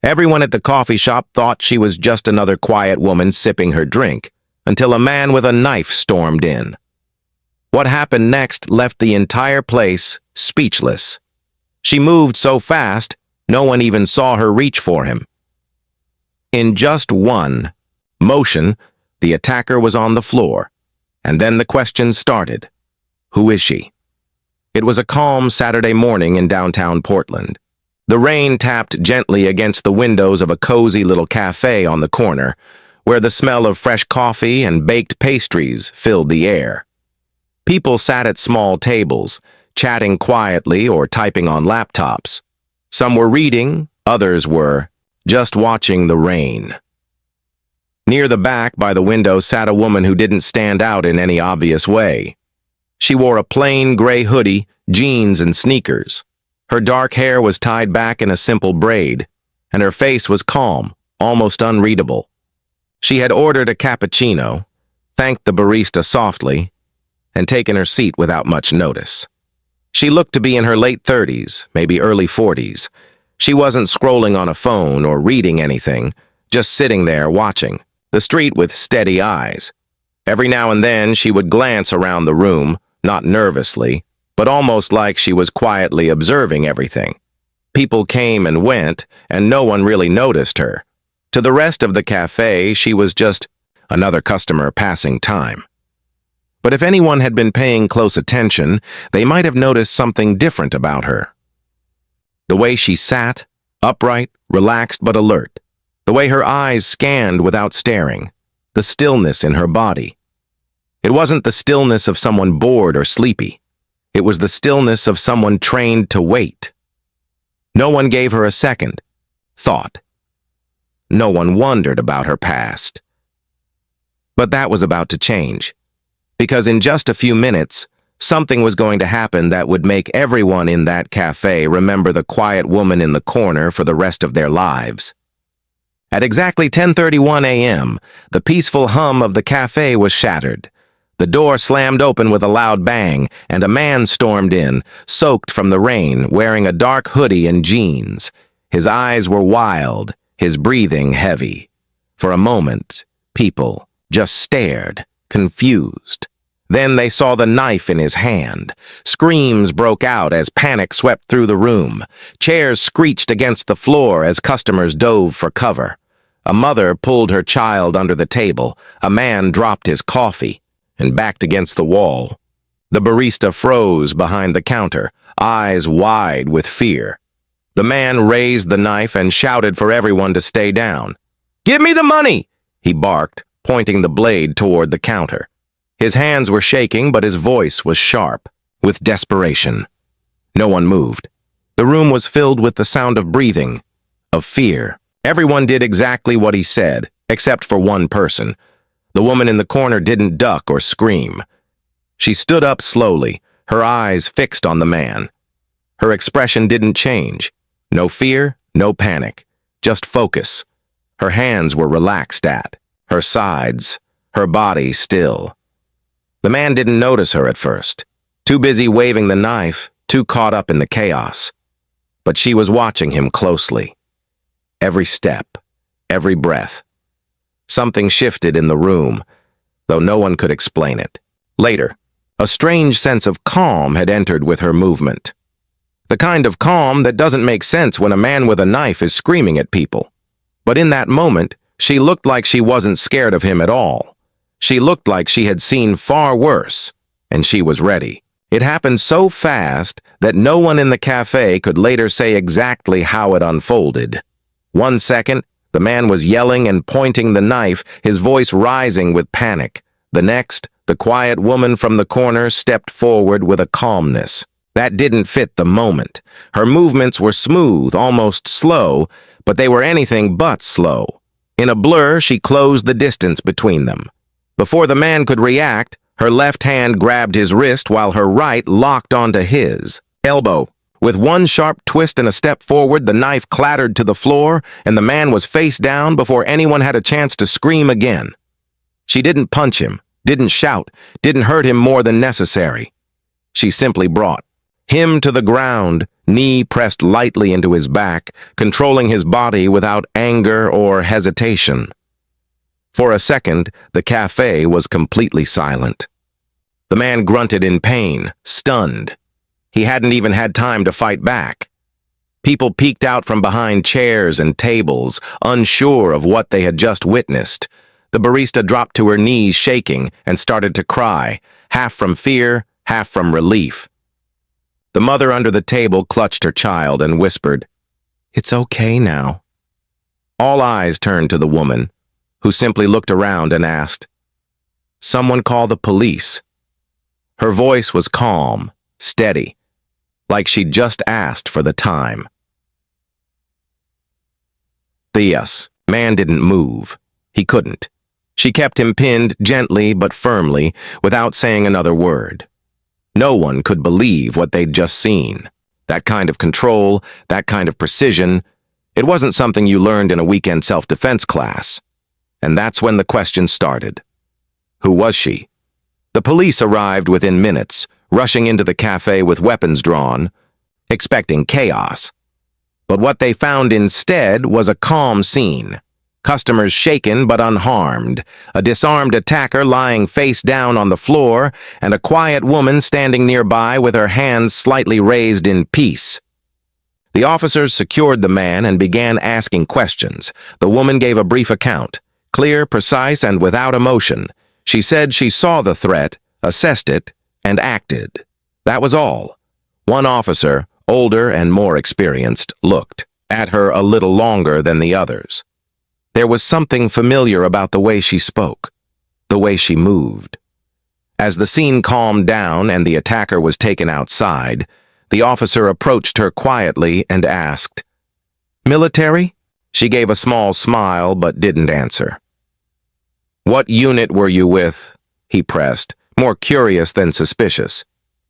Everyone at the coffee shop thought she was just another quiet woman sipping her drink, until a man with a knife stormed in. What happened next left the entire place speechless. She moved so fast, no one even saw her reach for him. In just one motion, the attacker was on the floor, and then the question started. Who is she? It was a calm Saturday morning in downtown Portland. The rain tapped gently against the windows of a cozy little cafe on the corner, where the smell of fresh coffee and baked pastries filled the air. People sat at small tables, chatting quietly or typing on laptops. Some were reading, others were just watching the rain. Near the back by the window sat a woman who didn't stand out in any obvious way. She wore a plain gray hoodie, jeans, and sneakers. Her dark hair was tied back in a simple braid, and her face was calm, almost unreadable. She had ordered a cappuccino, thanked the barista softly, and taken her seat without much notice. She looked to be in her late 30s, maybe early 40s. She wasn't scrolling on a phone or reading anything, just sitting there watching the street with steady eyes. Every now and then she would glance around the room, not nervously, but almost like she was quietly observing everything. People came and went, and no one really noticed her. To the rest of the cafe, she was just another customer passing time. But if anyone had been paying close attention, they might have noticed something different about her. The way she sat, upright, relaxed but alert. The way her eyes scanned without staring. The stillness in her body. It wasn't the stillness of someone bored or sleepy. It was the stillness of someone trained to wait. No one gave her a second thought. No one wondered about her past. But that was about to change, because in just a few minutes, something was going to happen that would make everyone in that cafe remember the quiet woman in the corner for the rest of their lives. At exactly 10:31 a.m., the peaceful hum of the cafe was shattered. The door slammed open with a loud bang, and a man stormed in, soaked from the rain, wearing a dark hoodie and jeans. His eyes were wild, his breathing heavy. For a moment, people just stared, confused. Then they saw the knife in his hand. Screams broke out as panic swept through the room. Chairs screeched against the floor as customers dove for cover. A mother pulled her child under the table. A man dropped his coffee and backed against the wall. The barista froze behind the counter, eyes wide with fear. The man raised the knife and shouted for everyone to stay down. "Give me the money!" he barked, pointing the blade toward the counter. His hands were shaking, but his voice was sharp, with desperation. No one moved. The room was filled with the sound of breathing, of fear. Everyone did exactly what he said, except for one person. The woman in the corner didn't duck or scream. She stood up slowly, her eyes fixed on the man. Her expression didn't change. No fear, no panic, just focus. Her hands were relaxed at her sides, her body still. The man didn't notice her at first, too busy waving the knife, too caught up in the chaos. But she was watching him closely. Every step, every breath. Something shifted in the room, though no one could explain it. Later, a strange sense of calm had entered with her movement. The kind of calm that doesn't make sense when a man with a knife is screaming at people. But in that moment, she looked like she wasn't scared of him at all. She looked like she had seen far worse, and she was ready. It happened so fast that no one in the cafe could later say exactly how it unfolded. 1 second, the man was yelling and pointing the knife, his voice rising with panic. The next, the quiet woman from the corner stepped forward with a calmness that didn't fit the moment. Her movements were smooth, almost slow, but they were anything but slow. In a blur, she closed the distance between them. Before the man could react, her left hand grabbed his wrist while her right locked onto his elbow. With one sharp twist and a step forward, the knife clattered to the floor, and the man was face down before anyone had a chance to scream again. She didn't punch him, didn't shout, didn't hurt him more than necessary. She simply brought him to the ground, knee pressed lightly into his back, controlling his body without anger or hesitation. For a second, the cafe was completely silent. The man grunted in pain, stunned. He hadn't even had time to fight back. People peeked out from behind chairs and tables, unsure of what they had just witnessed. The barista dropped to her knees, shaking, and started to cry, half from fear, half from relief. The mother under the table clutched her child and whispered, "It's okay now." All eyes turned to the woman, who simply looked around and asked, "Someone call the police." Her voice was calm, steady, like she'd just asked for the time. The man didn't move. He couldn't. She kept him pinned gently but firmly, without saying another word. No one could believe what they'd just seen. That kind of control, that kind of precision, it wasn't something you learned in a weekend self-defense class. And that's when the question started. Who was she? The police arrived within minutes, rushing into the cafe with weapons drawn, expecting chaos. But what they found instead was a calm scene. Customers shaken but unharmed, a disarmed attacker lying face down on the floor, and a quiet woman standing nearby with her hands slightly raised in peace. The officers secured the man and began asking questions. The woman gave a brief account, clear, precise, and without emotion. She said she saw the threat, assessed it, and acted. That was all. One officer, older and more experienced, looked at her a little longer than the others. There was something familiar about the way she spoke, the way she moved. As the scene calmed down and the attacker was taken outside, the officer approached her quietly and asked, "Military?" She gave a small smile but didn't answer. "What unit were you with?" he pressed, more curious than suspicious.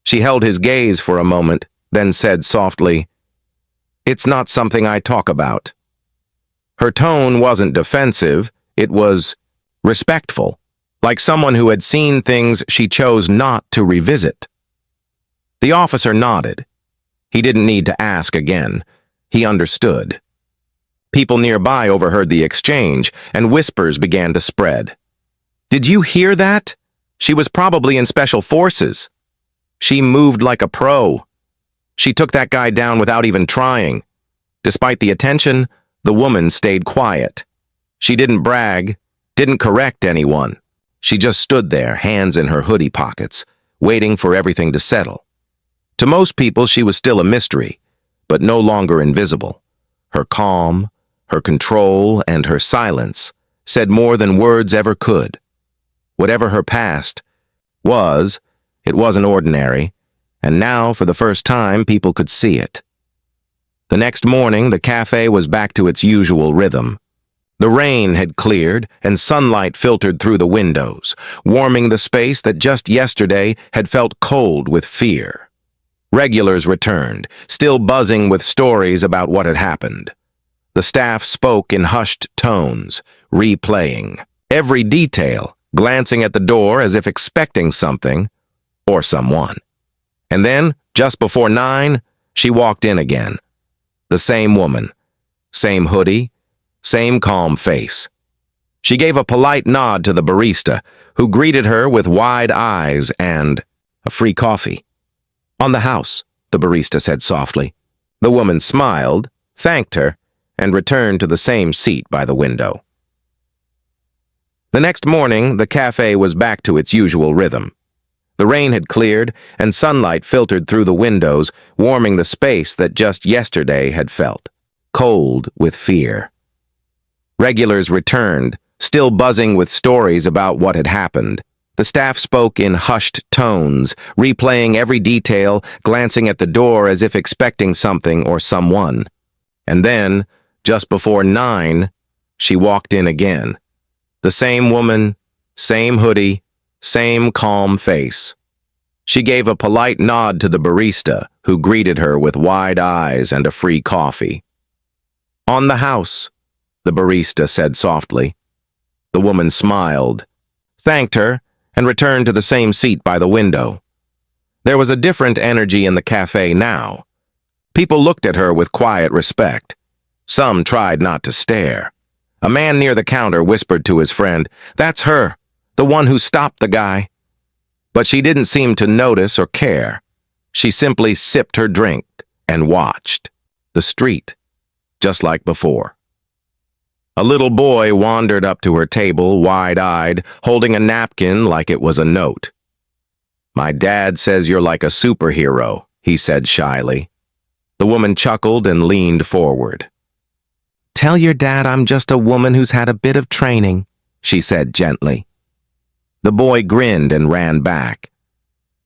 She held his gaze for a moment, then said softly, "It's not something I talk about." Her tone wasn't defensive, it was respectful, like someone who had seen things she chose not to revisit. The officer nodded. He didn't need to ask again. He understood. People nearby overheard the exchange, and whispers began to spread. "Did you hear that? She was probably in special forces. She moved like a pro. She took that guy down without even trying." Despite the attention, the woman stayed quiet. She didn't brag, didn't correct anyone. She just stood there, hands in her hoodie pockets, waiting for everything to settle. To most people, she was still a mystery, but no longer invisible. Her calm, her control, and her silence said more than words ever could. Whatever her past was, it wasn't ordinary, and now, for the first time, people could see it. The next morning, the cafe was back to its usual rhythm. The rain had cleared, and sunlight filtered through the windows, warming the space that just yesterday had felt cold with fear. Regulars returned, still buzzing with stories about what had happened. The staff spoke in hushed tones, replaying every detail, glancing at the door as if expecting something or someone. And then, just before 9, she walked in again. The same woman, same hoodie, same calm face. She gave a polite nod to the barista, who greeted her with wide eyes and a free coffee. "On the house," the barista said softly. The woman smiled, thanked her, and returned to the same seat by the window. The next morning, the cafe was back to its usual rhythm. The rain had cleared, and sunlight filtered through the windows, warming the space that just yesterday had felt cold with fear. Regulars returned, still buzzing with stories about what had happened. The staff spoke in hushed tones, replaying every detail, glancing at the door as if expecting something or someone. And then, just before 9, she walked in again. The same woman, same hoodie, same calm face. She gave a polite nod to the barista, who greeted her with wide eyes and a free coffee. "On the house," the barista said softly. The woman smiled, thanked her, and returned to the same seat by the window. There was a different energy in the cafe now. People looked at her with quiet respect. Some tried not to stare. A man near the counter whispered to his friend, "That's her, the one who stopped the guy." But she didn't seem to notice or care. She simply sipped her drink and watched. The street, just like before. A little boy wandered up to her table, wide-eyed, holding a napkin like it was a note. "My dad says you're like a superhero," he said shyly. The woman chuckled and leaned forward. "Tell your dad I'm just a woman who's had a bit of training," she said gently. The boy grinned and ran back.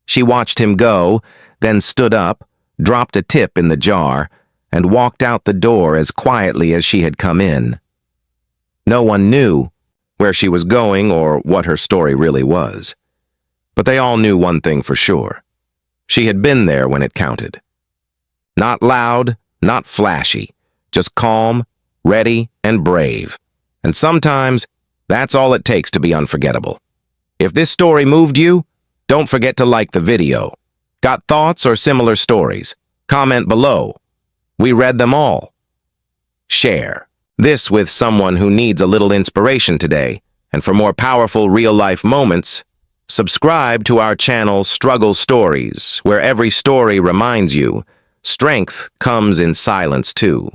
She watched him go, then stood up, dropped a tip in the jar, and walked out the door as quietly as she had come in. No one knew where she was going or what her story really was. But they all knew one thing for sure. She had been there when it counted. Not loud, not flashy, just calm, ready, and brave. And sometimes, that's all it takes to be unforgettable. If this story moved you, don't forget to like the video. Got thoughts or similar stories? Comment below. We read them all. Share this with someone who needs a little inspiration today. And for more powerful real-life moments, subscribe to our channel Struggle Stories, where every story reminds you, strength comes in silence too.